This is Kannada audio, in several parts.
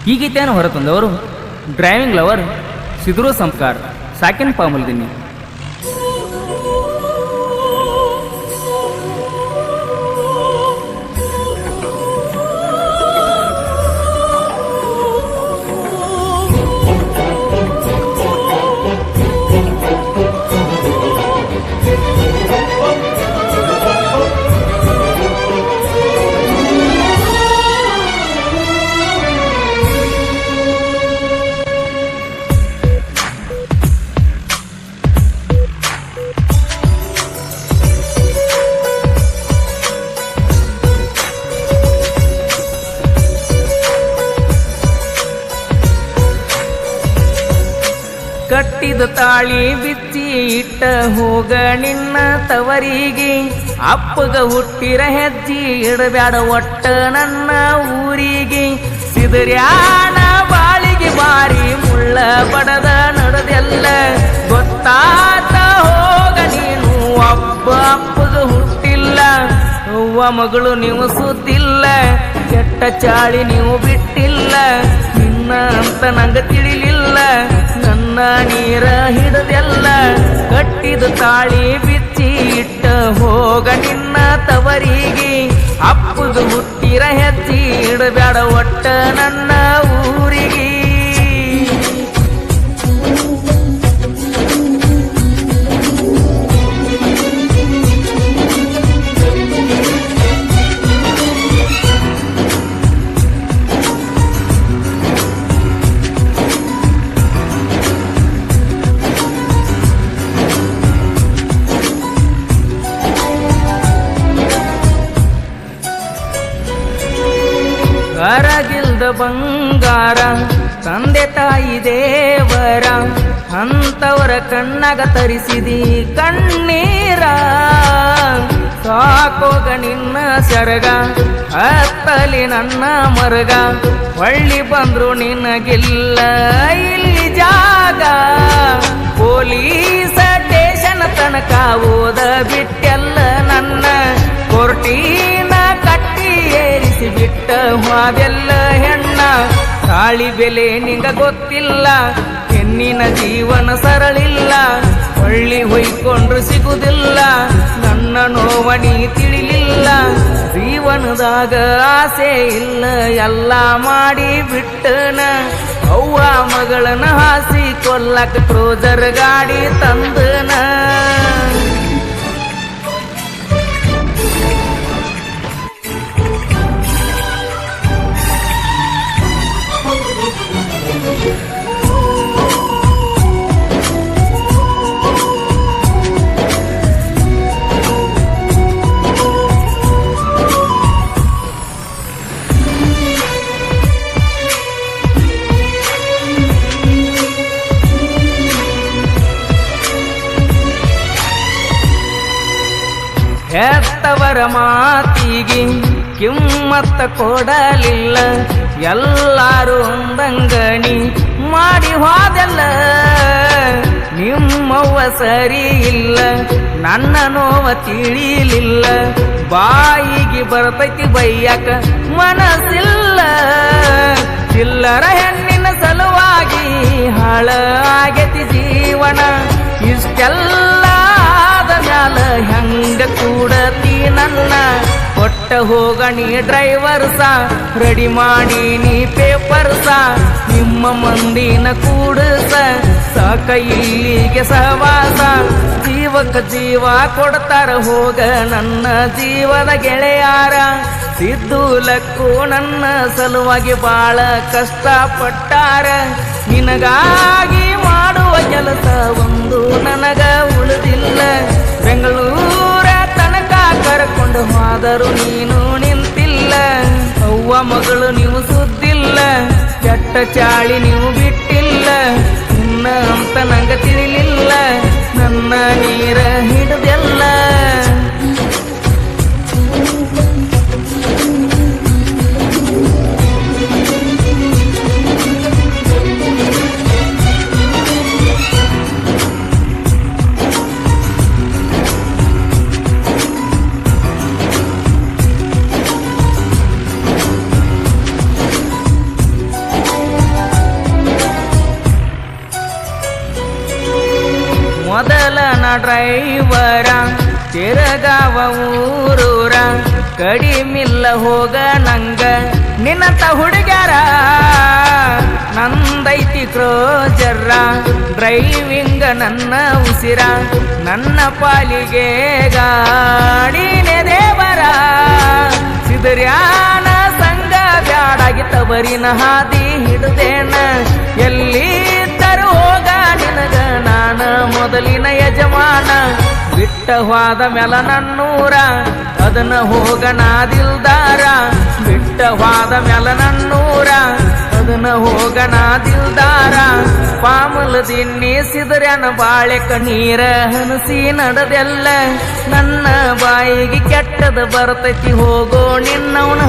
ಈ ಗೀತೆಯನ್ನು ಹೊರತಂದವರು ಡ್ರೈವಿಂಗ್ ಲವರ್ ಸಿದ್ರು ಸಂಸ್ಕಾರ್ ಸಾಕಿನ್ ಪಾಮಲ್ದಿನಿ. ಕಟ್ಟಿದ ತಾಳಿ ಬಿಚ್ಚಿ ಇಟ್ಟ ಹೋಗ ನಿನ್ನ ತವರಿಗೆ, ಅಪ್ಪಗ ಹುಟ್ಟಿರ ಹೆಜ್ಜಿ ಇಡಬ್ಯಾಡ ಒಟ್ಟ ನನ್ನ ಊರಿಗೆ. ಸಿದರ್ಯಾನ ಬಾಳಿಗೆ ಬಾರಿ ಮುಳ್ಳ ಬಡದ ನಡೆದೆಲ್ಲ, ಗೊತ್ತಾತ ಹೋಗ ನೀನು ಒಬ್ಬ ಅಪ್ಪಗ ಹುಟ್ಟಿಲ್ಲ. ಅವ್ವ ಮಗಳು ನೀವು ಸುದ್ದಿಲ್ಲ, ಕೆಟ್ಟ ಚಾಳಿ ನೀವು ಬಿಟ್ಟಿಲ್ಲ. ನಿನ್ನ ಅಂತ ನಂಗ ತಿಳಿಲಿಲ್ಲ, ನನ್ನ ನೀರ ಹಿಡದೆಲ್ಲ. ಕಟ್ಟಿದ ತಾಳಿ ಬಿಚ್ಚಿ ಇಟ್ಟ ಹೋಗ ನಿನ್ನ ತವರಿಗೆ, ಅಪ್ಪಗ ಹುಟ್ಟಿರ ಹೆಜ್ಜಿ ಇಡಬ್ಯಾಡ ಒಟ್ಟ ನನ್ನ ಊರಿಗೆ. ಕರಗಿಲ್ದ ಬಂಗಾರ ತಂದೆ ತಾಯಿ ದೇವರ, ಅಂತವರ ಕಣ್ಣಾಗ ತರಿಸಿದಿ ಕಣ್ಣೀರ. ಸಾಕೋಗ ನಿನ್ನ ಸರಗ ಹತ್ತಲಿ ನನ್ನ ಮರಗ, ಹೊಳ್ಳಿ ಬಂದ್ರು ನಿನಗಿಲ್ಲ ಇಲ್ಲಿ ಜಾಗ. ಪೊಲೀಸ ಸ್ಟೇಷನ್ ತನಕ ಓದ ಬಿಟ್ಟೆಲ್ಲ ನನ್ನ, ಕೋರ್ಟಿನ ಕಟ್ಟಿ ಏರಿಸಿ ಬಿಟ್ಟ ಹಾದೆಲ್ಲ ಹೆಣ್ಣ. ತಾಳಿ ಬೆಲೆ ನಿಂಗ ಗೊತ್ತಿಲ್ಲ, ಹೆಣ್ಣಿನ ಜೀವನ ಸರಳಿಲ್ಲ. ಹೊಳ್ಳಿ ಹೊಯ್ಕೊಂಡ್ರು ಸಿಗುದಿಲ್ಲ, ನನ್ನ ನೋವಣಿ ತಿಳಿಲಿಲ್ಲ. ಜೀವನದಾಗ ಆಸೆ ಇಲ್ಲ, ಎಲ್ಲ ಮಾಡಿ ಬಿಟ್ಟನ. ಅವ್ವ ಮಗಳನ್ನ ಹಾಸಿ ಕೊಲ್ಲಕ ಕ್ರೋಜರ್ ಗಾಡಿ ತಂದನ. ಹೆತ್ತವರ ಮಾತಿಗೆ ಕಿಮ್ಮತ್ತ ಕೊಡಲಿಲ್ಲ, ಎಲ್ಲಾರು ಒಂದಂಗಣಿ ಮಾಡಿ ಹೋದೆಲ್ಲ. ನಿಮ್ಮವ್ವ ಸರಿ ಇಲ್ಲ, ನನ್ನ ನೋವ ತಿಳಿಲಿಲ್ಲ. ಬಾಯಿಗೆ ಬರ್ತೈತಿ ಬೈಯಾಕ ಮನಸ್ಸಿಲ್ಲ, ಚಿಲ್ಲರ ಹೆಣ್ಣಿನ ಸಲುವಾಗಿ ಹಾಳ ಆಗೈತಿ ಜೀವನ. ಇಷ್ಟೆಲ್ಲ ಆದ ಮ್ಯಾಲ ಹೆಂಗ ಕೂಡತಿ ನನ್ನ, ಕೊಟ್ಟ ಹೋಗಣಿ ಡ್ರೈವರ್ಸ ರೆಡಿ ಮಾಡಿ ನೀ ಪೇಪರ್ಸ. ನಿಮ್ಮ ಮಂದಿನ ಕೂಡಸ ಸಾಕ ಇಲ್ಲಿಗೆ ಸಹವಾಸ. ಜೀವಕ್ಕ ಜೀವ ಕೊಡ್ತಾರ ಹೋಗ ನನ್ನ ಜೀವದ ಗೆಳೆಯಾರ. ಸಿದ್ದು ಲಕ್ಕು ನನ್ನ ಸಲುವಾಗಿ ಬಾಳ ಕಷ್ಟಪಟ್ಟಾರ. ನಿನಗಾಗಿ ಮಾಡುವ ಕೆಲಸ ಒಂದು ನನಗ ಉಳಿದಿಲ್ಲ. ಬೆಂಗಳೂರ ತನಕ ಕರ್ಕೊಂಡು ಹೋದರು ನೀನು ನಿಂತಿಲ್ಲ. ಅವ್ವ ಮಗಳು ನೀವು ಸುದ್ದಿಲ್ಲ, ಕೆಟ್ಟ ಚಾಳಿ ನೀವು ಬಿಟ್ಟಿಲ್ಲ. ನಿನ್ನ ಅಂತ ನಂಗ ತಿಳಿಲಿಲ್ಲ, ನನ್ನ ನೀರ ಹಿಡಿದೆಲ್ಲ. ಡ್ರೈವರ ತಿರಗಾವ ಊರೂರ ಕಡಿಮಿಲ್ಲ ಹೋಗ ನಂಗ ನಿನ್ನಂತ ಹುಡುಗ್ಯಾರ ನಂದೈತಿ ಕ್ರೋಜರ ಡ್ರೈವಿಂಗ ನನ್ನ ಉಸಿರ ನನ್ನ ಪಾಲಿಗೆ ಗಾಡಿನೇ ದೇವರ ಸಿದರ್ಯಾನ ಸಂಗ ಬ್ಯಾಡಾಗಿ ತವರಿನ ಹಾದಿ ಹಿಡ್ದೇನ ಎಲ್ಲಿ ತರು ಹೋಗ ನಿನಗ ನಾನ ಮೊದಲಿನ ಯಜಮಾನ ಬಿಟ್ಟ ಹೋದ ಮ್ಯಾಲ ನನ್ನೂರ ಅದನ್ನ ಹೋಗ ನಾದಿಲ್ದಾರ ಬಿಟ್ಟ ಹೋದ ಮ್ಯಾಲ ನನ್ನೂರ ಅದನ್ನ ಹೋಗ ನಾದಿಲ್ದಾರ ಪಾಮಲ ದಿನ್ನಿ ಸಿದರ್ಯಾನ ಬಾಳೆ ಕಣ್ಣೀರ ಹನಸಿ ನಡೆದೆಲ್ಲ ನನ್ನ ಬಾಯಿಗೆ ಕೆಟ್ಟದ ಬರ್ತೈತಿ ಹೋಗೋ ನಿನ್ನವನ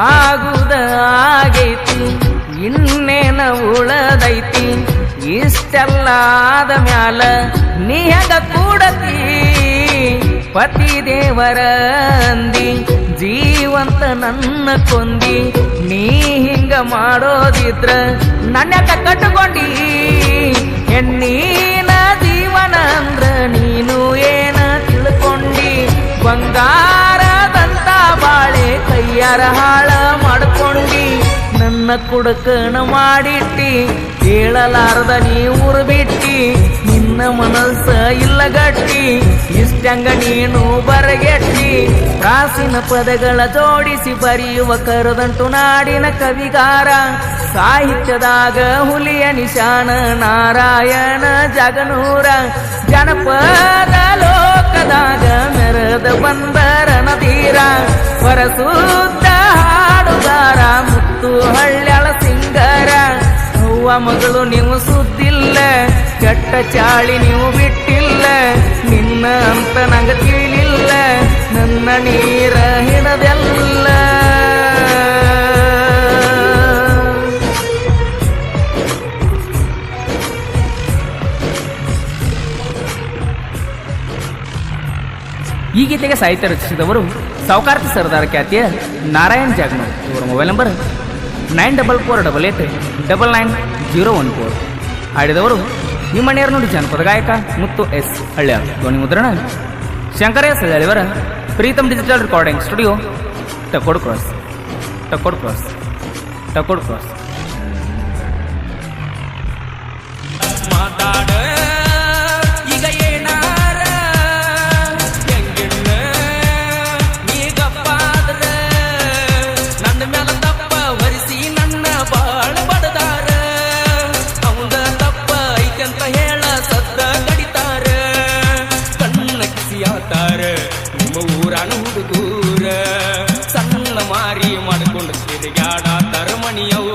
ಆಗುದ ಆಗೈತಿ ಇನ್ನೇನ ಉಳದೈತಿ ಇಷ್ಟೆಲ್ಲ ಆದ ಮ್ಯಾಲ ನೀ ಹಂಗ ಕೂಡತಿ ಪತಿ ದೇವರ ಅಂದಿ ಜೀವಂತ ನನ್ನ ಕೊಂದಿ ನೀ ಹಿಂಗ ಮಾಡೋದಿದ್ರ ನನ್ನಕ ಕಟ್ಕೊಂಡಿ ಹೆಣ್ಣೀನ ಜೀವನ ಅಂದ್ರ ನೀನು ಏನ ತಿಳ್ಕೊಂಡಿ ಬಂಗಾರದಂತ ಬಾಳೆ ಕೈಯಾರ ಹಾಳ ಮಾಡ್ಕೊಂಡಿ ನನ್ನ ಕುಡಕನ ಮಾಡಿಟ್ಟಿ ಹೇಳಲಾರ್ದ ನೀ ಊರು ಬಿಟ್ಟಿ ನಿನ್ನ ಮನಸ್ಸ ಇಲ್ಲ ಗಟ್ಟಿ ಇಷ್ಟಂಗ ನೀನು ಬರಗೆಟ್ಟಿ ಪ್ರಾಚೀನ ಪದಗಳ ಜೋಡಿಸಿ ಬರೆಯುವ ಕರದಂಟು ನಾಡಿನ ಕವಿಗಾರ ಸಾಹಿತ್ಯದಾಗ ಹುಲಿಯ ನಿಶಾನ ನಾರಾಯಣ ಜಗನೂರ ಜನಪದ ಲೋಕದಾಗ ಮೆರೆದ ಬಂದರ ನದೀರ ಹೊರಸೂದ್ದ ಹಾಡುಗಾರ ಮುತ್ತು ಹಳ್ಳ್ಯಾಳ ಸಿಂಗರ ಅವ್ವ ಮಗಳು ನೀವು ಸುದ್ದಿಲ್ಲ ಕೆಟ್ಟ ಚಾಳಿ ನೀವು ಬಿಟ್ಟಿಲ್ಲ ನಿನ್ನ ಅಂತ ನಂಗ ತಿಳಿಲಿಲ್ಲ ನನ್ನ ನೀರ ಹಿಡದೆಲ್ಲ ಈ ಗೀತೆಗೆ ಸಾಹಿತ್ಯ ರಚಿಸಿದವರು ಸಾವುಕಾರ್ತಿ ಸರ್ದಾರ ಖ್ಯಾತಿಯ ನಾರಾಯಣ್ ಜಾಗ್ನೂರ್. ಇವರ ಮೊಬೈಲ್ ನಂಬರ್ 9448999014. ಹಾಡಿದವರು ಹಿಮ್ಮಣ್ಣಿಯರ ನುಡಿ ಜಾನಪದ ಗಾಯಕ ಮುತ್ತು ಎಸ್ ಹಳ್ಳ್ಯಾರ್. ಧ್ವನಿ ಮುದ್ರಣ ಶಂಕರಯ್ಯ ಸಳ್ಳಿಯವರ Pritam digital recording studio, Takod cross. ಹುಡುಗೂರ ಸಣ್ಣ ಮಾರಿ ಮಾಡ್ಕೊಂಡು ತಿರುಗಾಡ ತರಮಣಿಯವ